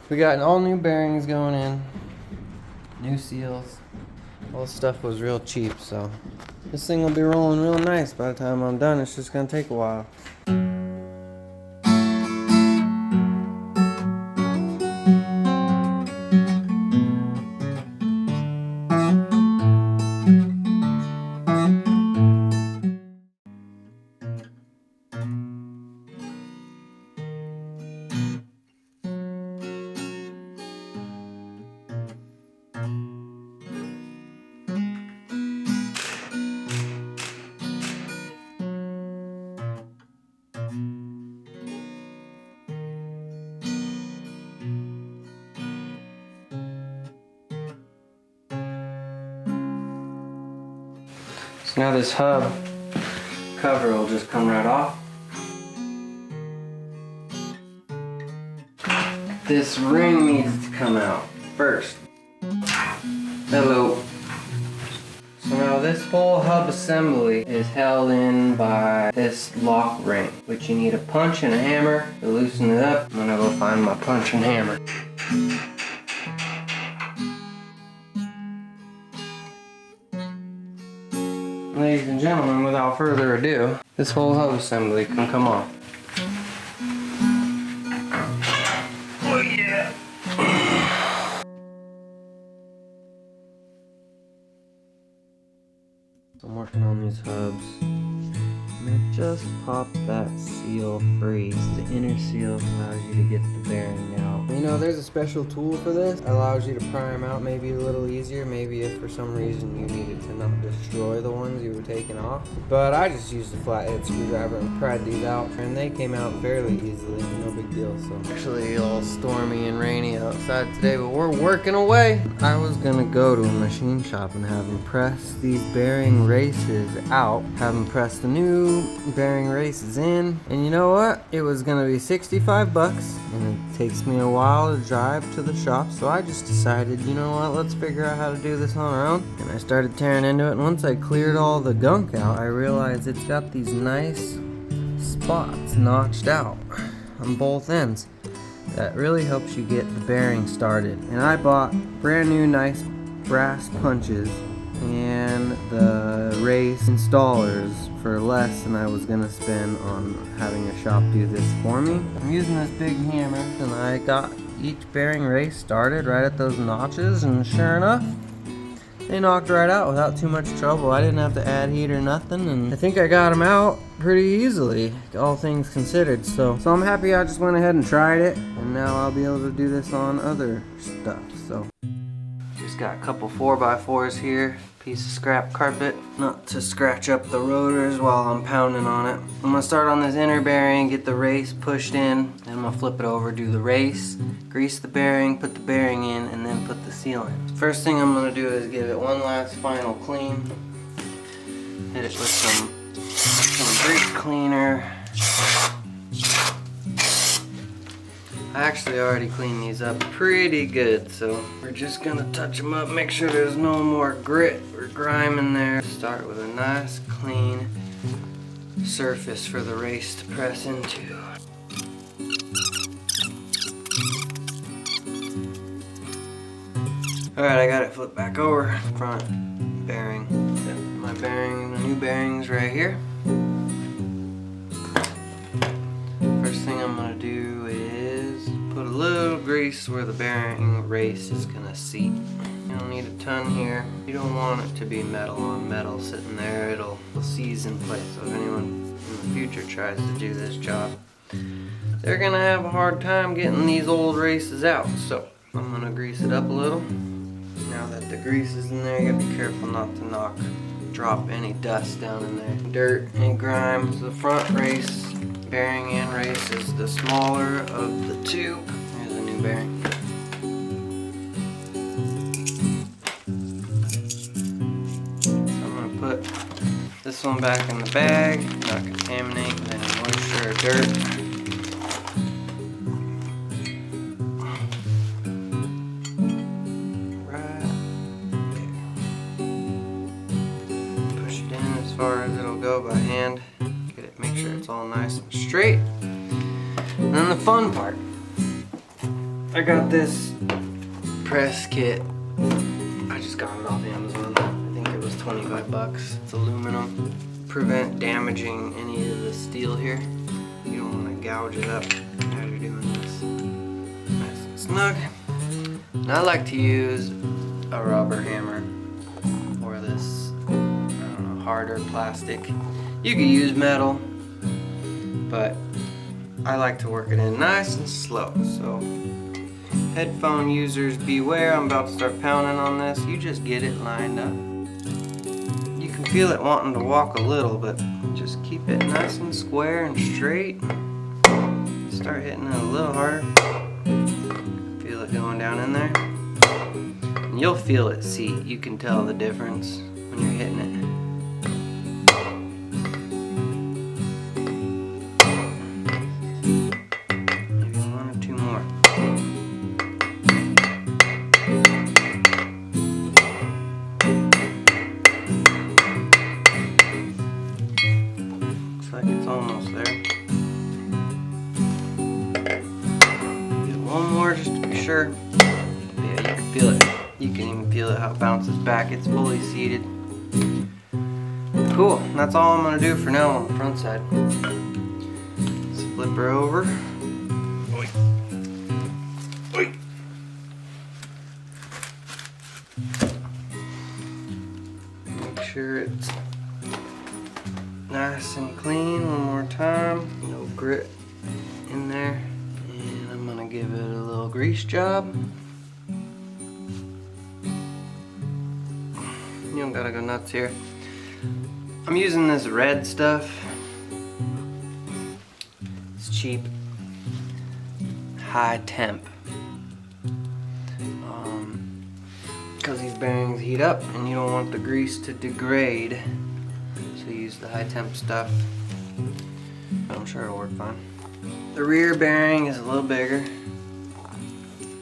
We got all new bearings going in, new seals. All this stuff was real cheap, so this thing will be rolling real nice by the time I'm done. It's just gonna take a while. So now this hub cover will just come right off. This ring needs to come out first. Hello. So now this whole hub assembly is held in by this lock ring, which you need a punch and a hammer to loosen it up. I'm gonna go find my punch and hammer. Ladies and gentlemen, without further ado, this whole hub assembly can come off. Oh yeah! So I'm working on these hubs. And I just popped that seal free. The inner seal allows you to get the bearing out. You know, there's a special tool for this. It allows you to pry them out maybe a little easier. Maybe if for some reason you needed to not destroy the ones you were taking off. But I just used a flathead screwdriver and pried these out. And they came out fairly easily. No big deal. So actually all stormy and rainy outside today, but we're working away. I was gonna go to a machine shop and have them press these bearing races out. Have them press the new bearing races in, and you know what, it was gonna be 65 bucks and it takes me a while to drive to the shop, so I just decided, you know what, let's figure out how to do this on our own. And I started tearing into it, and once I cleared all the gunk out, I realized it's got these nice spots notched out on both ends. That really helps you get the bearing started. And I bought brand new nice brass punches and the race installers for less than I was gonna spend on having a shop do this for me. I'm using this big hammer, and I got each bearing race started right at those notches, and sure enough, they knocked right out without too much trouble. I didn't have to add heat or nothing, and I think I got them out pretty easily, all things considered. So I'm happy I just went ahead and tried it, and now I'll be able to do this on other stuff. So just got a couple 4x4s here, piece of scrap carpet, not to scratch up the rotors while I'm pounding on it. I'm gonna start on this inner bearing, get the race pushed in, then I'm gonna flip it over, do the race, grease the bearing, put the bearing in, and then put the seal in. First thing I'm gonna do is give it one last final clean. Hit it with some brake cleaner. I actually already cleaned these up pretty good, so we're just gonna touch them up, make sure there's no more grit or grime in there. Start with a nice clean surface for the race to press into. Alright, I got it flipped back over. Front bearing. Got my bearing, the new bearings right here. First thing I'm gonna do is put a little grease where the bearing race is gonna seat. You don't need a ton here. You don't want it to be metal on metal sitting there. It'll seize in place. So if anyone in the future tries to do this job, they're gonna have a hard time getting these old races out. So I'm gonna grease it up a little. Now that the grease is in there, you gotta be careful not to drop any dust down in there. Dirt and grime. So the front race, bearing and race, is the smaller of the two. Here's a new bearing. So I'm gonna put this one back in the bag, not contaminate with any moisture or dirt. As far as it'll go by hand. Get it, make sure it's all nice and straight. And then the fun part. I got this press kit. I just got it off Amazon. I think it was 25 bucks. It's aluminum. Prevent damaging any of the steel here. You don't want to gouge it up as you're doing this. Nice and snug. And I like to use a rubber hammer or this, I don't know, harder plastic. You could use metal, but I like to work it in nice and slow. So headphone users beware, I'm about to start pounding on this. You just get it lined up. You can feel it wanting to walk a little, but just keep it nice and square and straight. Start hitting it a little harder. Feel it going down in there. And you'll feel it seat. You can tell the difference when you're hitting it. It's almost there. Get one more just to be sure. Yeah, you can feel it. You can even feel it how it bounces back. It's fully seated. Cool. That's all I'm gonna do for now on the front side. Let's flip her over. Oi. Oi. Make sure it's nice and clean one more time. No grit in there. And I'm gonna give it a little grease job. You don't gotta go nuts here. I'm using this red stuff. It's cheap. High temp. Because these bearings heat up and you don't want the grease to degrade. Use the high temp stuff. I'm sure it'll work fine. The rear bearing is a little bigger.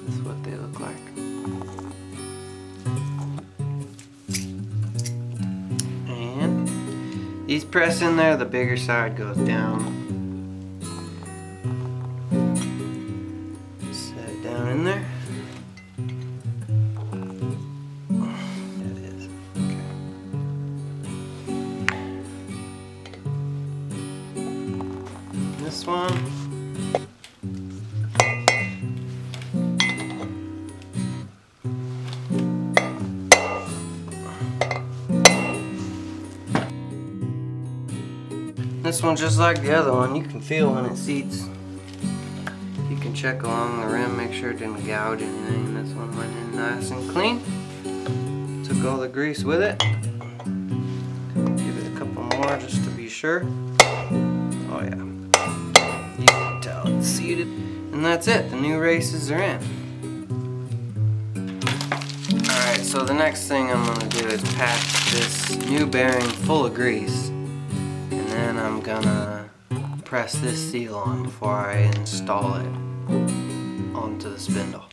That's what they look like. And these press in there, the bigger side goes down. Set it down in there. This one. This one's just like the other one. You can feel when it seats. You can check along the rim, make sure it didn't gouge anything. This one went in nice and clean. Took all the grease with it. Give it a couple more just to be sure. Oh yeah. You can tell it's seated. And that's it, the new races are in. Alright, so the next thing I'm going to do is patch this new bearing full of grease. And then I'm going to press this seal on before I install it onto the spindle.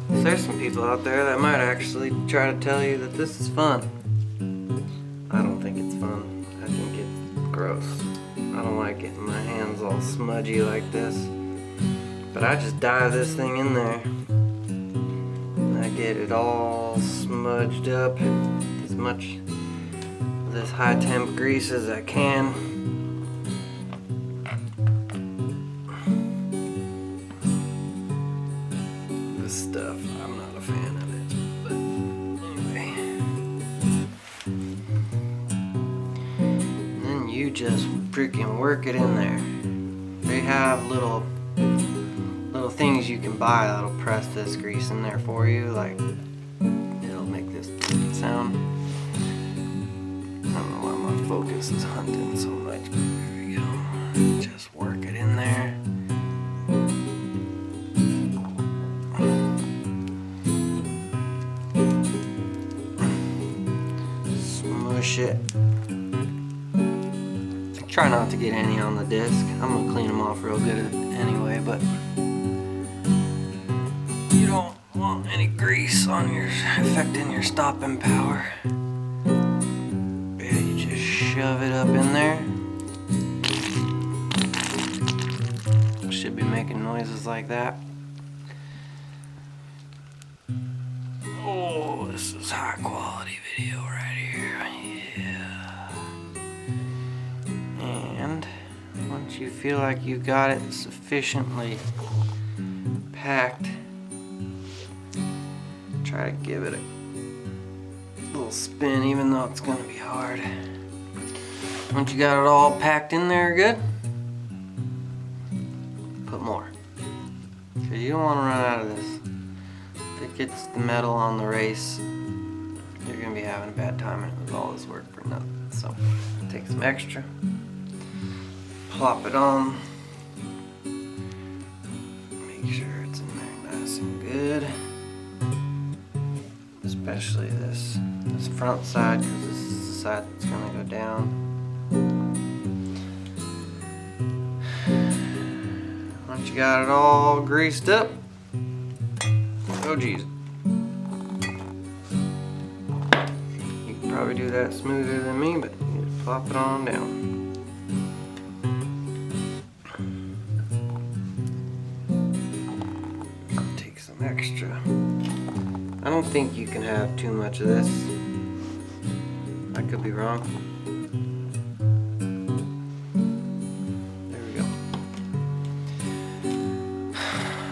So there's some people out there that might actually try to tell you that this is fun. I don't think it's fun. I think it's gross. I don't like getting my hands all smudgy like this. But I just dive this thing in there. And I get it all smudged up. As much of this high temp grease as I can. This stuff, I'm not a fan of it. But anyway. You just freaking work it in there. They have little things you can buy that'll press this grease in there for you, like it'll make this sound. I don't know why my focus is hunting so much, but there we go. Just work it in there. Smush it. Try not to get any on the disc. I'm gonna clean them off real good anyway, but you don't want any grease on your affecting your stopping power. Yeah, you just shove it up in there. should be making noises like that. Oh, this is high quality video right here. Yeah. And once you feel like you got it sufficiently packed, try to give it a little spin, even though it's going to be hard. Once you got it all packed in there good, put more. Because you don't want to run out of this. If it gets the metal on the race, you're going to be having a bad time, and it was all this work for nothing. So take some extra, plop it on, make sure it's in there nice and good. Especially this front side, because this is the side that's going to go down. Once you got it all greased up, oh geez, you can probably do that smoother than me, but you just plop it on down. Take some extra. I don't think you can have too much of this. I could be wrong. There we go.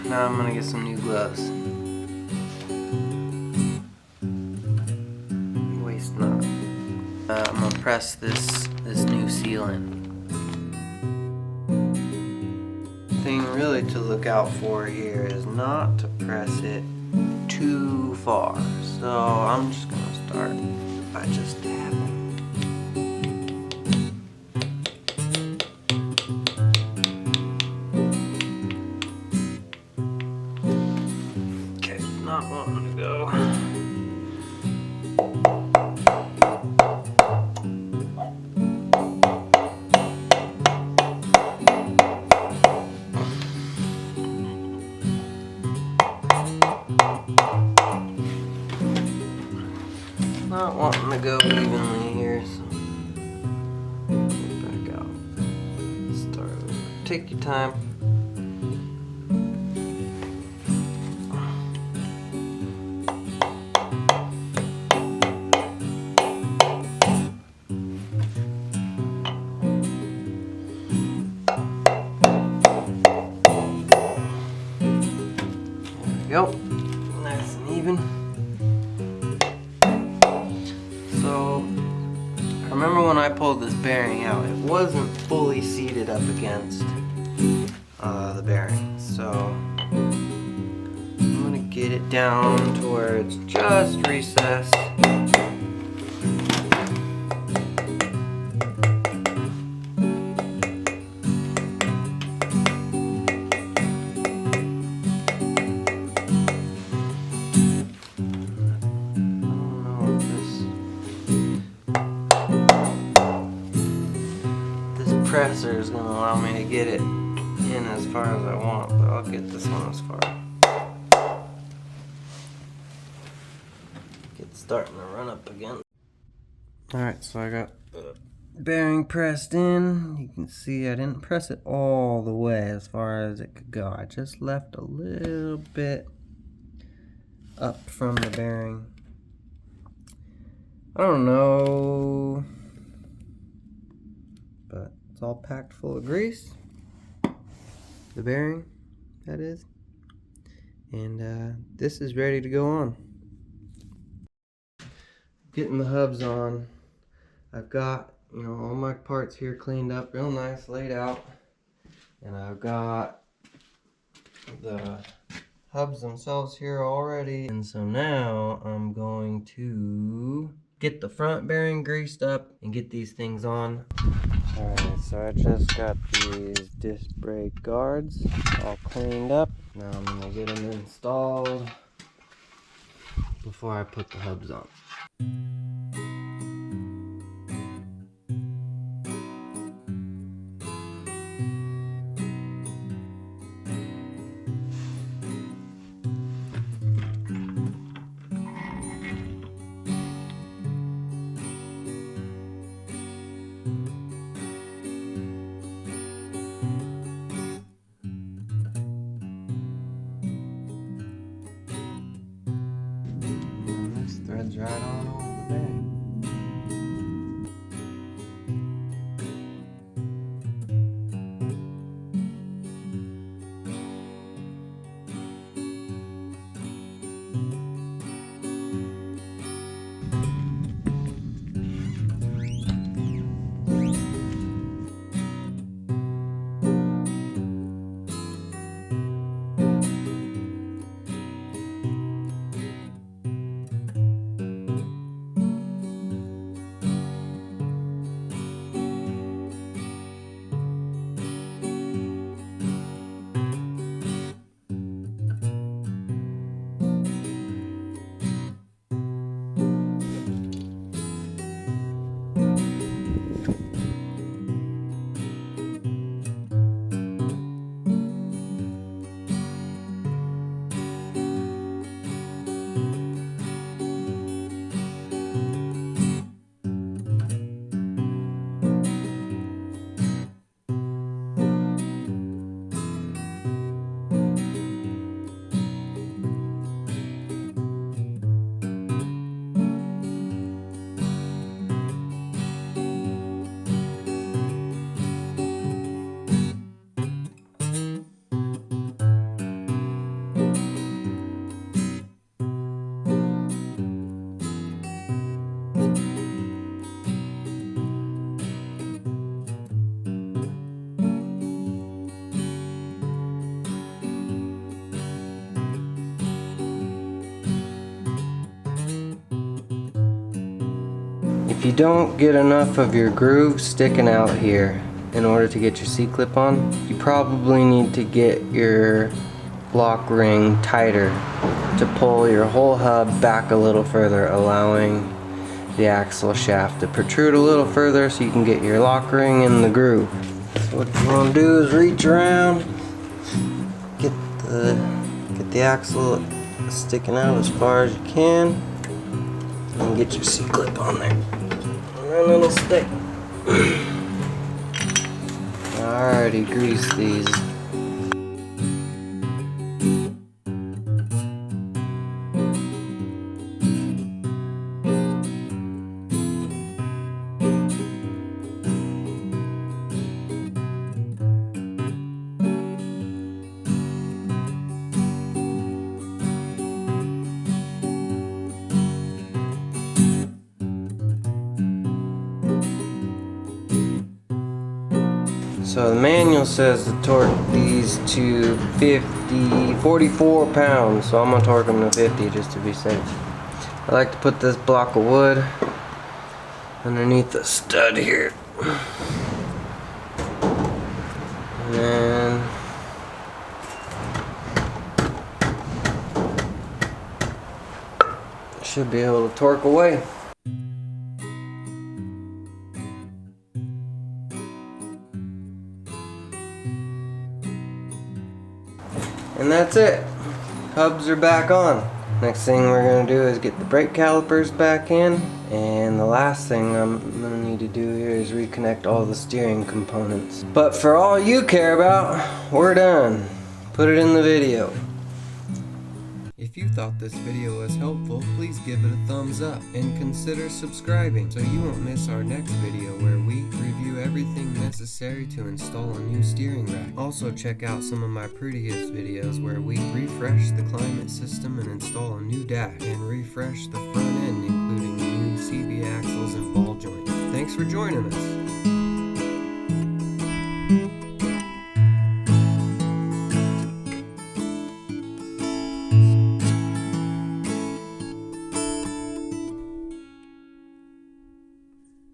Now I'm gonna get some new gloves. Waste not. I'm gonna press this new seal in. Thing really to look out for here is not to press it too far. So I'm just gonna start by just tapping. Okay, not wanting to go. Not wanting to go evenly here, so back out. Start over. Take your time. There we go. Nice and even. So, I remember when I pulled this bearing out, it wasn't fully seated up against the bearing. So, I'm gonna get it down to where it's just recessed. Presser is going to allow me to get it in as far as I want, but I'll get this one as far. It's starting to run up again. Alright, so I got the bearing pressed in. You can see I didn't press it all the way as far as it could go. I just left a little bit up from the bearing. I don't know, but it's all packed full of grease, the bearing, that is, and this is ready to go on. Getting the hubs on. I've got, all my parts here cleaned up real nice, laid out, and I've got the hubs themselves here already, and so now I'm going to get the front bearing greased up and get these things on. Alright, so I just got these disc brake guards all cleaned up. Now I'm going to get them installed before I put the hubs on. comes right on over the bearing. If you don't get enough of your groove sticking out here in order to get your C-clip on, you probably need to get your lock ring tighter to pull your whole hub back a little further, allowing the axle shaft to protrude a little further so you can get your lock ring in the groove. So what you want to do is reach around, get the axle sticking out as far as you can, and get your C-clip on there. And then it'll stick. Alrighty, grease these. So the manual says to torque these to 44 pounds, so I'm gonna torque them to 50 just to be safe. I like to put this block of wood underneath the stud here. And then should be able to torque away. And that's it. Hubs are back on. Next thing we're going to do is get the brake calipers back in, and the last thing I'm going to need to do here is reconnect all the steering components. But for all you care about, we're done. Put it in the video. If you thought this video was helpful, please give it a thumbs up and consider subscribing so you won't miss our next video where we review everything necessary to install a new steering rack. Also check out some of my previous videos where we refresh the climate system and install a new dash and refresh the front end, including new CV axles and ball joints. Thanks for joining us.